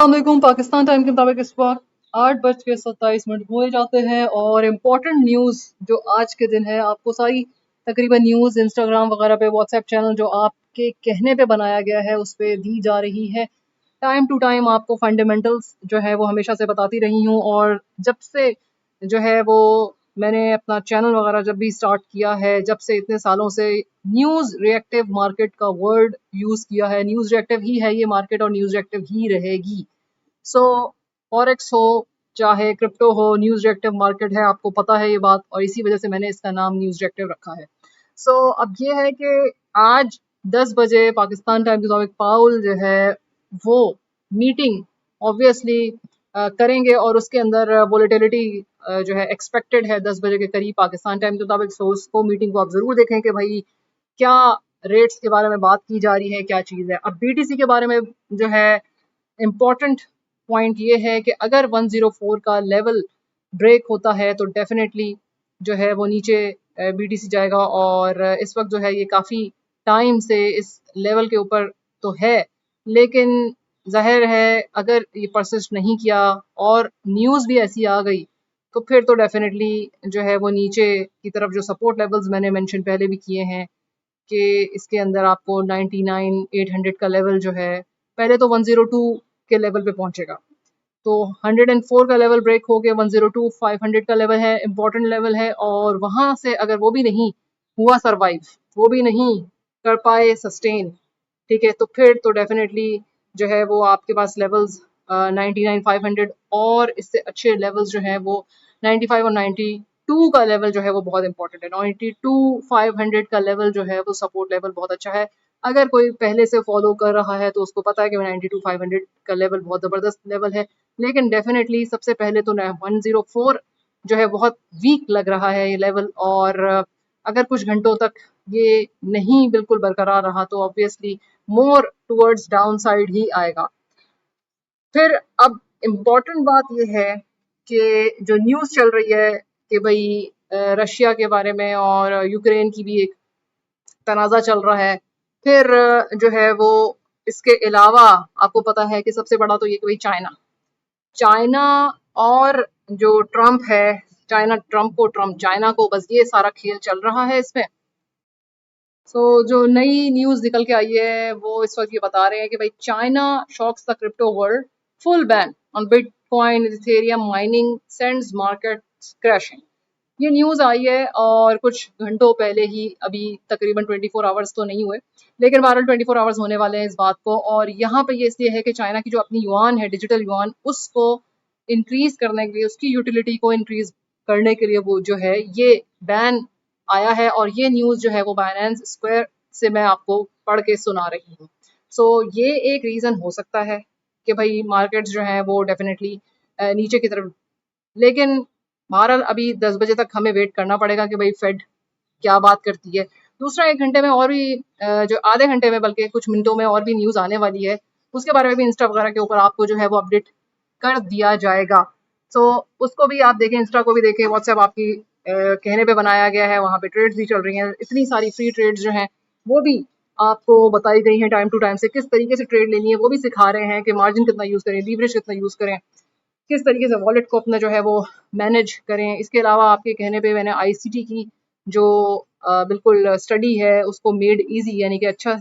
अस्सलामुअलैकुम। पाकिस्तान टाइम के मुताबिक इस वक्त 8:27 हुए जाते हैं और इम्पोर्टेंट न्यूज़ जो आज के दिन है आपको सारी तकरीबन न्यूज़ इंस्टाग्राम वगैरह पे व्हाट्सएप चैनल जो आपके कहने पे बनाया गया है उस पर दी जा रही है। टाइम टू टाइम आपको फंडामेंटल्स जो है वो हमेशा से बताती रही हूँ और जब से जो है वो मैंने अपना चैनल वगैरह जब भी स्टार्ट किया है, जब से इतने सालों से न्यूज़ रिएक्टिव मार्केट का वर्ड यूज़ किया है। न्यूज़ रिएक्टिव ही है ये मार्केट और न्यूज़ रिएक्टिव ही रहेगी। सो फॉरेक्स हो चाहे क्रिप्टो हो, न्यूज़ रिएक्टिव मार्केट है, आपको पता है ये बात और इसी वजह से मैंने इसका नाम न्यूज़ रिएक्टिव रखा है। अब ये है कि आज 10 बजे पाकिस्तान टाइम के मुताबिक पाउल जो है वो मीटिंग ऑब्वियसली करेंगे और उसके अंदर वोलेटिलिटी जो है एक्सपेक्टेड है 10 बजे के करीब पाकिस्तान टाइम के मुताबिक। सो उसको मीटिंग को आप ज़रूर देखें कि भाई क्या रेट्स के बारे में बात की जा रही है, क्या चीज़ है। अब बीटीसी के बारे में जो है इम्पॉर्टेंट पॉइंट ये है कि अगर 104 का लेवल ब्रेक होता है तो डेफिनेटली जो है वो नीचे बीटीसी जाएगा और इस वक्त जो है ये काफ़ी टाइम से इस लेवल के ऊपर तो है, लेकिन जाहिर है अगर ये परसिस्ट नहीं किया और न्यूज़ भी ऐसी आ गई तो फिर तो डेफिनेटली जो है वो नीचे की तरफ जो सपोर्ट लेवल्स मैंने मेंशन पहले भी किए हैं कि इसके अंदर आपको 99,800 का लेवल जो है पहले तो 102 के लेवल पे पहुंचेगा, तो 104 का लेवल ब्रेक हो गया, 102 500 का लेवल है, इंपॉर्टेंट लेवल है और वहां से अगर वो भी नहीं हुआ सरवाइव, वो भी नहीं कर पाए सस्टेन, ठीक है, तो फिर तो डेफिनेटली जो है वो आपके पास लेवल्स 99,500 और इससे अच्छे लेवल्स जो है वो 95 और 92 का लेवल जो है वो बहुत इंपॉर्टेंट है। 92,500 का लेवल जो है वो सपोर्ट लेवल बहुत अच्छा है। अगर कोई पहले से फॉलो कर रहा है तो उसको पता है कि 92,500 का लेवल बहुत ज़बरदस्त लेवल है, लेकिन डेफिनेटली सबसे पहले तो 104 जो है बहुत वीक लग रहा है ये लेवल और अगर कुछ घंटों तक ये नहीं बिल्कुल बरकरार रहा तो obviously more towards down side ही आएगा। फिर अब इम्पॉर्टेंट बात यह है कि जो न्यूज़ चल रही है कि भाई रशिया के बारे में और यूक्रेन की भी एक तनाज़ा चल रहा है। फिर जो है वो इसके अलावा आपको पता है कि सबसे बड़ा तो ये कि भाई चाइना चाइना और जो ट्रम्प है, चाइना ट्रम्प को, ट्रम्प चाइना को, बस ये सारा खेल चल रहा है इसमें। जो नई न्यूज़ निकल के आई है वो इस वक्त ये बता रहे हैं कि भाई China shocks the crypto world, full ban on bitcoin ethereum mining sends market crashing. ये न्यूज़ आई है और कुछ घंटों पहले ही, अभी तकरीबन 24 आवर्स तो नहीं हुए लेकिन बहरहाल 24 आवर्स होने वाले हैं इस बात को। और यहाँ पे ये इसलिए है कि चाइना की जो अपनी युआन है, डिजिटल युआन, उसको इंक्रीज करने के लिए, उसकी यूटिलिटी को इंक्रीज करने के लिए वो जो है ये बैन आया है और ये न्यूज़ जो है वो बाइनेंस स्क्वायर से मैं आपको पढ़ के सुना रही हूँ। ये एक रीज़न हो सकता है कि भाई मार्केट्स जो हैं वो डेफिनेटली नीचे की तरफ, लेकिन बहरहाल अभी 10 बजे तक हमें वेट करना पड़ेगा कि भाई फेड क्या बात करती है। दूसरा, 1 घंटे में और भी जो आधे घंटे में बल्कि कुछ मिनटों में और भी न्यूज़ आने वाली है, उसके बारे में भी इंस्टा वगैरह के ऊपर आपको जो है वो अपडेट कर दिया जाएगा। उसको भी आप देखें, इंस्टा को भी देखें, व्हाट्सएप आपकी कहने पे बनाया गया है, वहाँ पे ट्रेड्स भी चल रही हैं, इतनी सारी फ्री ट्रेड्स जो हैं वो भी आपको बताई गई हैं टाइम टू टाइम से, किस तरीके से ट्रेड लेनी है वो भी सिखा रहे हैं कि मार्जिन कितना यूज़ करें, लीवरेज कितना यूज़ करें, किस तरीके से वॉलेट को अपना जो है वो मैनेज करें। इसके अलावा आपके कहने पे मैंने आईसीटी की जो बिल्कुल स्टडी है उसको मेड इजी, यानी कि अच्छा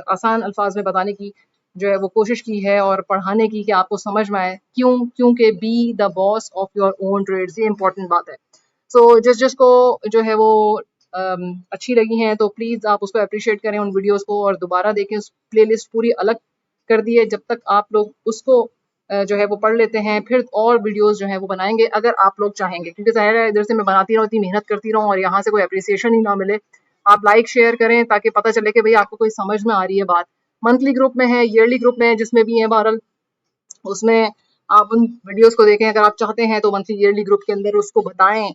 आसान अल्फाज में बताने की जो है वो कोशिश की है और पढ़ाने की कि आपको समझ में आए क्यों, क्योंकि be the boss of your own trades, ये इंपॉर्टेंट बात है। जिसको जो है वो अच्छी लगी हैं तो प्लीज़ आप उसको अप्रिशिएट करें उन वीडियोस को और दोबारा देखें। उस प्लेलिस्ट पूरी अलग कर दी है, जब तक आप लोग उसको जो है वो पढ़ लेते हैं फिर और वीडियोस जो है वो बनाएंगे अगर आप लोग चाहेंगे, क्योंकि ज़ाहिर है इधर से मैं बनाती रहूँ, इतनी मेहनत करती रहूँ और यहाँ से कोई अप्रिसिएशन ही ना मिले। आप लाइक शेयर करें ताकि पता चले कि भाई आपको कोई समझ में आ रही है बात। मंथली ग्रुप में है, ईयरली ग्रुप में है, जिसमें भी है बहरहाल, उसमें आप उन वीडियोस को देखें अगर आप चाहते हैं तो मंथली ईयरली ग्रुप के अंदर उसको बताएं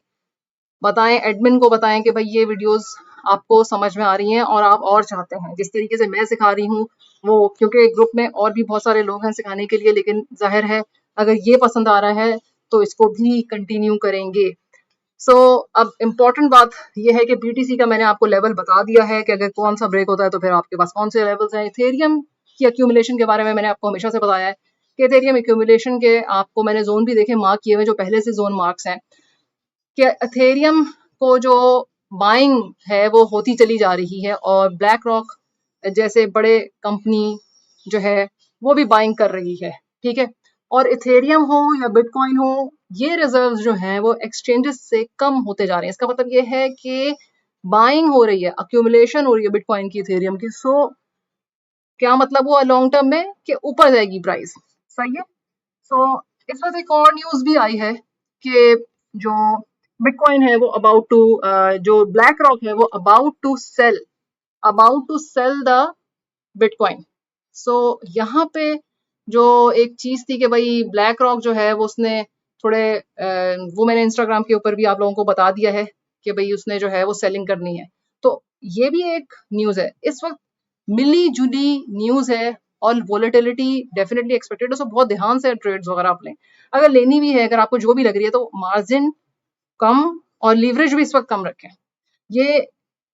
एडमिन को बताएं कि भाई ये वीडियोस आपको समझ में आ रही हैं और आप और चाहते हैं जिस तरीके से मैं सिखा रही हूँ वो, क्योंकि ग्रुप में और भी बहुत सारे लोग हैं सिखाने के लिए, लेकिन जाहिर है अगर ये पसंद आ रहा है तो इसको भी कंटिन्यू करेंगे। अब इम्पॉर्टेंट बात यह है कि बीटीसी का मैंने आपको लेवल बता दिया है कि अगर कौन सा ब्रेक होता है तो फिर आपके पास कौन से लेवल्स हैं। इथेरियम की एक्यूमुलेशन के बारे में मैंने आपको हमेशा से बताया है कि इथेरियम एक्यूमुलेशन के आपको मैंने जोन भी देखे मार्क किए हुए, जो पहले से जोन मार्क्स हैं, कि इथेरियम को जो बाइंग है वो होती चली जा रही है और ब्लैक रॉक जैसे बड़े कंपनी जो है वो भी बाइंग कर रही है, ठीक है। और इथेरियम हो या बिटकॉइन हो, ये रिजर्व्स जो हैं वो एक्सचेंजेस से कम होते जा रहे हैं। इसका मतलब ये है कि बाइंग हो रही है, अक्यूमुलेशन हो रही है बिटकॉइन की, इथेरियम की। सो क्या मतलब हुआ लॉन्ग टर्म में कि ऊपर जाएगी प्राइस, सही है। सो इस वक्त एक और न्यूज भी आई है कि जो बिटकॉइन है वो अबाउट टू, जो ब्लैक रॉक है वो about to sell the bitcoin. So यहाँ पे जो एक चीज थी कि भाई ब्लैक रॉक जो है वो उसने थोड़े वो मैंने इंस्टाग्राम के ऊपर भी आप लोगों को बता दिया है कि भाई उसने जो है वो सेलिंग करनी है। तो ये भी एक न्यूज है इस वक्त, मिली जुली न्यूज है। और वोलेटिलिटी डेफिनेटली एक्सपेक्टेड है, सो बहुत ध्यान से ट्रेड्स वगैरह आप लें। अगर लेनी भी है, अगर आपको जो भी लग रही है, तो मार्जिन कम और लीवरेज भी इस वक्त कम रखें। ये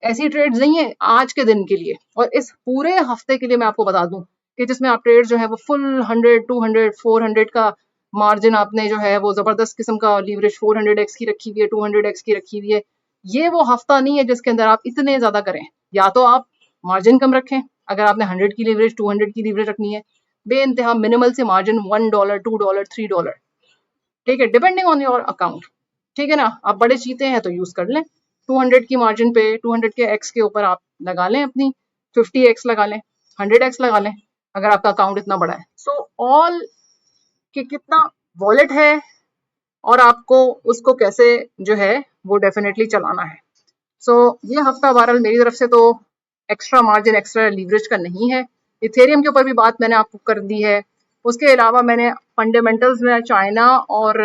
ऐसी ट्रेड्स नहीं है आज के दिन के लिए, और इस पूरे हफ्ते के लिए मैं आपको बता दूं कि जिसमें आप ट्रेड्स जो है वो फुल 100, 200, 400 का मार्जिन आपने जो है वो जबरदस्त किस्म का लीवरेज 400x की रखी हुई है, 200x की रखी हुई है। ये वो हफ्ता नहीं है जिसके अंदर आप इतने ज्यादा करें। या तो आप मार्जिन कम रखें, अगर आपने 100 की लीवरेज 200 की लीवरेज रखनी है, बे इंतहा मिनिमल से मार्जिन $1, $2, $3, ठीक है, डिपेंडिंग ऑन योर अकाउंट, ठीक है ना। आप बड़े चीते हैं तो यूज कर लें, 200 की मार्जिन पे 200 के एक्स के ऊपर आप लगा लें अपनी, 50x लगा लें, 100x लगा लें, अगर आपका अकाउंट इतना बड़ा है। सो ऑल कि कितना वॉलेट है और आपको उसको कैसे जो है वो डेफिनेटली चलाना है। सो ये हफ्ता बहरहाल मेरी तरफ से तो एक्स्ट्रा मार्जिन एक्स्ट्रा लीवरेज का नहीं है। इथेरियम के ऊपर भी बात मैंने आपको कर दी है। उसके अलावा मैंने फंडामेंटल्स में चाइना और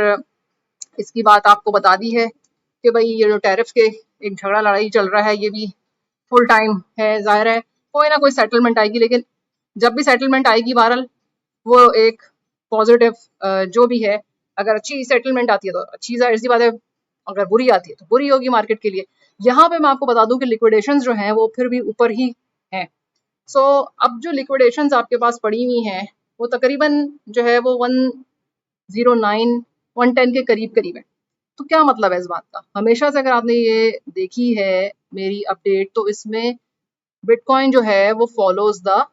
इसकी बात आपको बता दी है कि भाई ये जो टैरिफ के एक झगड़ा लड़ाई चल रहा है, ये भी फुल टाइम है। जाहिर है कोई ना कोई सेटलमेंट आएगी, लेकिन जब भी सेटलमेंट आएगी बहरहाल वो एक पॉजिटिव जो भी है, अगर अच्छी सेटलमेंट आती है तो अच्छी सी बात है, अगर बुरी आती है तो बुरी होगी मार्केट के लिए। यहाँ पे मैं आपको बता दूं कि लिक्विडेशंस जो हैं वो फिर भी ऊपर ही हैं। सो अब जो लिक्विडेशंस आपके पास पड़ी हुई हैं वो तकरीबन जो है वो 109, 110 के करीब करीब है। तो क्या मतलब है इस बात का, हमेशा से अगर आपने ये देखी है मेरी अपडेट, तो इसमें बिटकॉइन जो है वो फॉलोज द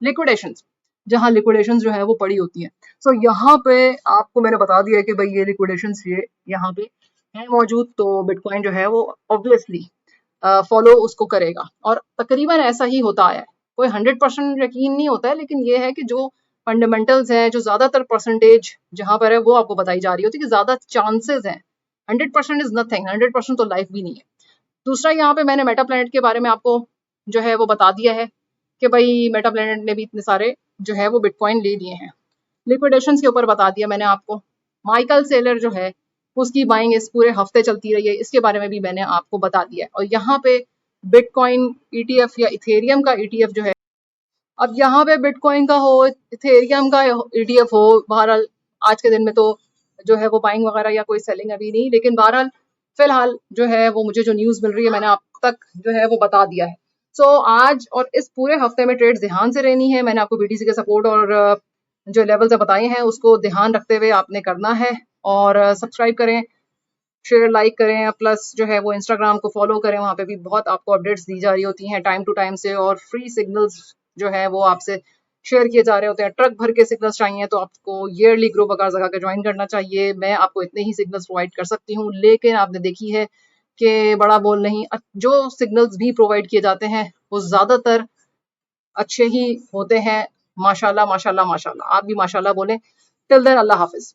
लिक्विडेशंस, जहां लिक्विडेशंस जो है वो पड़ी होती हैं। सो यहाँ पे आपको मैंने बता दिया है कि भाई ये लिक्विडेशंस ये यहाँ पे है मौजूद, तो बिटकॉइन जो है वो ऑब्वियसली फॉलो उसको करेगा। और तकरीबन ऐसा ही होता आया है, कोई 100% यकीन नहीं होता है, लेकिन ये है कि जो फंडामेंटल्स हैं, जो ज्यादातर परसेंटेज जहां पर है वो आपको बताई जा रही होती है कि ज्यादा चांसेस हैं। 100% इज नथिंग, 100% तो लाइफ भी नहीं है। दूसरा यहाँ पे मैंने मेटा प्लैनेट के बारे में आपको जो है वो बता दिया है कि भाई मेटा प्लैनेट ने भी इतने सारे जो है वो बिटकॉइन ले लिए हैं। लिक्विडेशंस के ऊपर बता दिया मैंने आपको। माइकल सेलर जो है उसकी बाइंग इस पूरे हफ्ते चलती रही है, इसके बारे में भी मैंने आपको बता दिया है। और यहाँ पे बिटकॉइन ईटीएफ या इथेरियम का ईटीएफ जो है, अब यहाँ पे बिटकॉइन का हो, इथेरियम का ईटीएफ हो, बहरहाल आज के दिन में तो जो है वो बाइंग वगैरह या कोई सेलिंग अभी नहीं, लेकिन बहरहाल फिलहाल जो है वो मुझे जो न्यूज मिल रही है मैंने आप तक जो है वो बता दिया है। सो आज और इस पूरे हफ्ते में ट्रेड्स ध्यान से रहनी है। मैंने आपको बीटीसी के सपोर्ट और जो लेवल्स बताए हैं उसको ध्यान रखते हुए आपने करना है। और सब्सक्राइब करें, शेयर लाइक करें, प्लस जो है वो इंस्टाग्राम को फॉलो करें, वहाँ पे भी बहुत आपको अपडेट्स दी जा रही होती हैं टाइम टू टाइम से, और फ्री सिग्नल्स जो है वो आपसे शेयर किए जा रहे होते हैं। ट्रक भर के सिग्नल्स चाहिए तो आपको ईयरली ग्रुप वगैरह जगह के ज्वाइन करना चाहिए। मैं आपको इतने ही सिग्नल्स प्रोवाइड कर सकती हूँ, लेकिन आपने देखी है कि बड़ा बोल नहीं, जो सिग्नल्स भी प्रोवाइड किए जाते हैं वो ज्यादातर अच्छे ही होते हैं। माशाल्लाह माशाल्लाह माशाल्लाह, आप भी माशाल्लाह बोलें। टिल देन अल्लाह हाफिज।